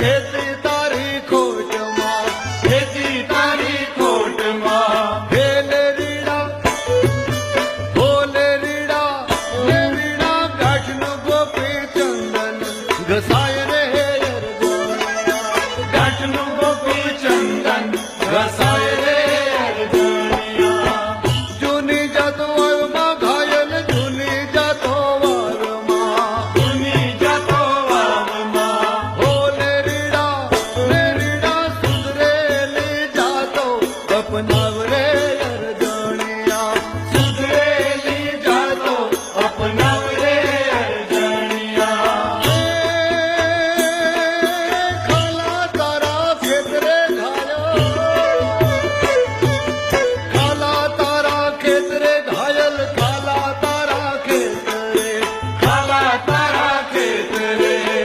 ખેતી તારી ખોટમાં, ખેતી તારી ખોટમાં. હે લેરીડા, હો લેરીડા, લેરીડા ગાંઠનું ગોપી ચંદન ઘસાય રે અરજણિયા. ગાંઠનું ગોપી ચંદન ઘસાય